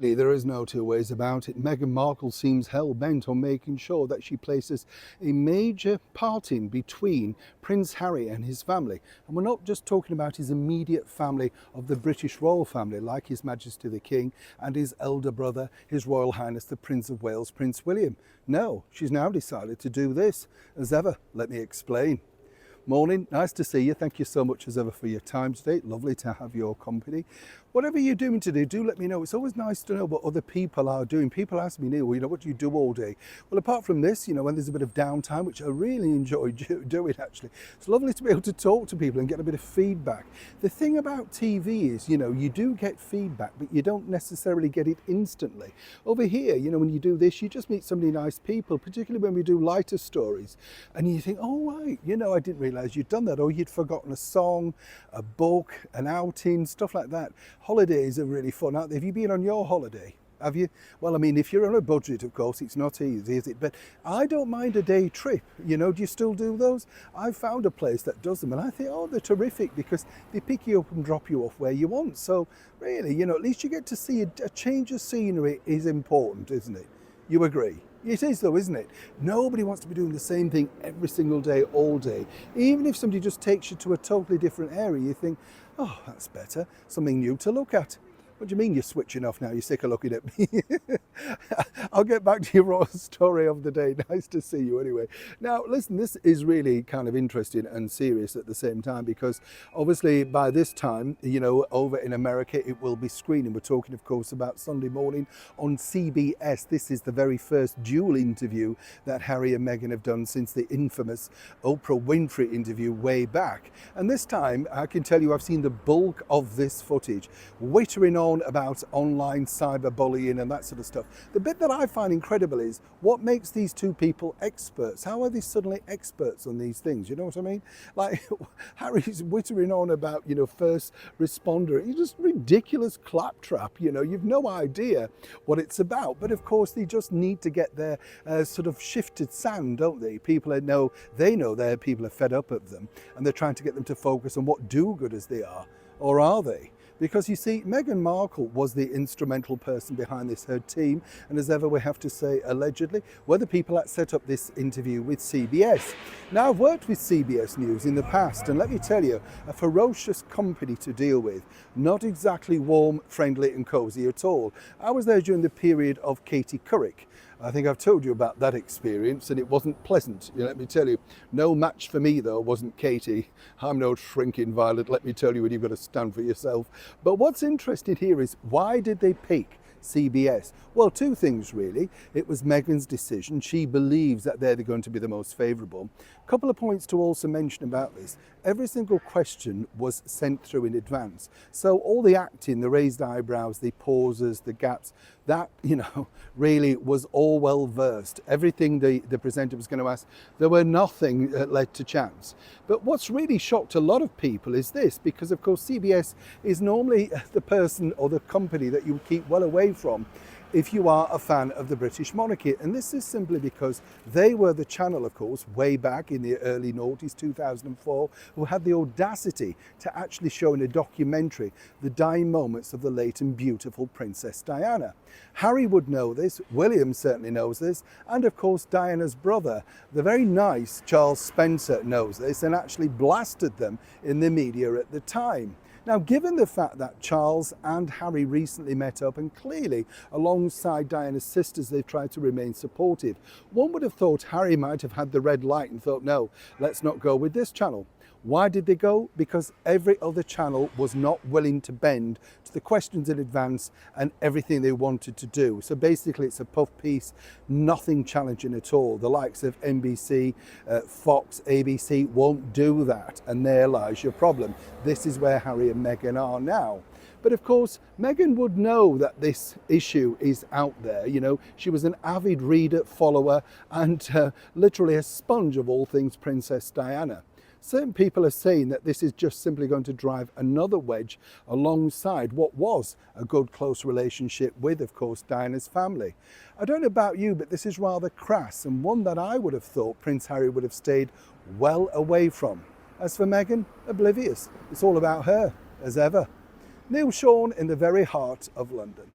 There is no two ways about it. Meghan Markle seems hell-bent on making sure that she places a major parting between Prince Harry and his family. And we're not just talking about his immediate family of the British royal family, like His Majesty the King and his elder brother, His Royal Highness the Prince of Wales, Prince William. No, she's now decided to do this. As ever, let me explain. Morning, nice to see you. Thank you so much as ever for your time today. Lovely to have your company. Whatever you're doing today, do let me know. It's always nice to know what other people are doing. People ask me, Neil, what do you do all day? Well, apart from this, when there's a bit of downtime, which I really enjoy doing actually, it's lovely to be able to talk to people and get a bit of feedback. The thing about TV is, you do get feedback, but you don't necessarily get it instantly. Over here, when you do this, you just meet so many nice people, particularly when we do lighter stories. And you think, oh, right, I didn't realize you'd done that, or you'd forgotten a song, a book, an outing, stuff like that. Holidays are really fun, aren't they? Have you been on your holiday? Have you? Well, I mean, if you're on a budget, of course, it's not easy, is it? But I don't mind a day trip. Do you still do those? I've found a place that does them, and I think, oh, they're terrific because they pick you up and drop you off where you want. So really, at least you get to see a change of scenery is important, isn't it? You agree? It is though, isn't it? Nobody wants to be doing the same thing every single day, all day. Even if somebody just takes you to a totally different area, you think, oh, that's better, something new to look at. What do you mean you're switching off now? You're sick of looking at me. I'll get back to your royal story of the day. Nice to see you anyway. Now, listen, this is really kind of interesting and serious at the same time because obviously by this time, over in America, it will be screening. We're talking, of course, about Sunday morning on CBS. This is the very first dual interview that Harry and Meghan have done since the infamous Oprah Winfrey interview way back. And this time, I can tell you, I've seen the bulk of this footage, wittering on about online cyberbullying and that sort of stuff. The bit that I find incredible is what makes these two people experts. How are they suddenly experts on these things? You know what I mean? Like Harry's wittering on about, first responder. It's just ridiculous claptrap. You've no idea what it's about. But of course, they just need to get their sort of shifted sand, don't they? They know their people are fed up of them and they're trying to get them to focus on what do-gooders they are. Or are they? Because you see, Meghan Markle was the instrumental person behind this, her team, and as ever we have to say allegedly, were the people that set up this interview with CBS. Now, I've worked with CBS News in the past, and let me tell you, a ferocious company to deal with, not exactly warm, friendly and cosy at all. I was there during the period of Katie Couric. I think I've told you about that experience and it wasn't pleasant. Let me tell you, no match for me though wasn't Katie. I'm no shrinking violet, let me tell you, when you've got to stand for yourself. But what's interesting here is why did they pick CBS? Well, two things really. It was Meghan's decision. She believes that they're going to be the most favourable. A couple of points to also mention about this. Every single question was sent through in advance. So all the acting, the raised eyebrows, the pauses, the gaps, that, really was all well versed. Everything the presenter was going to ask, there were nothing led to chance. But what's really shocked a lot of people is this, because of course CBS is normally the person or the company that you keep well away from if you are a fan of the British monarchy. And this is simply because they were the channel, of course, way back in the early noughties, 2004, who had the audacity to actually show in a documentary the dying moments of the late and beautiful Princess Diana. Harry would know this, William certainly knows this, and of course Diana's brother, the very nice Charles Spencer, knows this and actually blasted them in the media at the time. Now, given the fact that Charles and Harry recently met up and clearly alongside Diana's sisters they've tried to remain supportive, one would have thought Harry might have had the red light and thought, no, let's not go with this channel. Why did they go? Because every other channel was not willing to bend to the questions in advance and everything they wanted to do. So basically it's a puff piece, nothing challenging at all. The likes of NBC, Fox, ABC won't do that, and there lies your problem. This is where Harry and Meghan are now. But of course, Meghan would know that this issue is out there. She was an avid reader, follower, and literally a sponge of all things Princess Diana. Certain people are saying that this is just simply going to drive another wedge alongside what was a good close relationship with, of course, Diana's family. I don't know about you, but this is rather crass and one that I would have thought Prince Harry would have stayed well away from. As for Meghan, oblivious. It's all about her, as ever. Neil Sean in the very heart of London.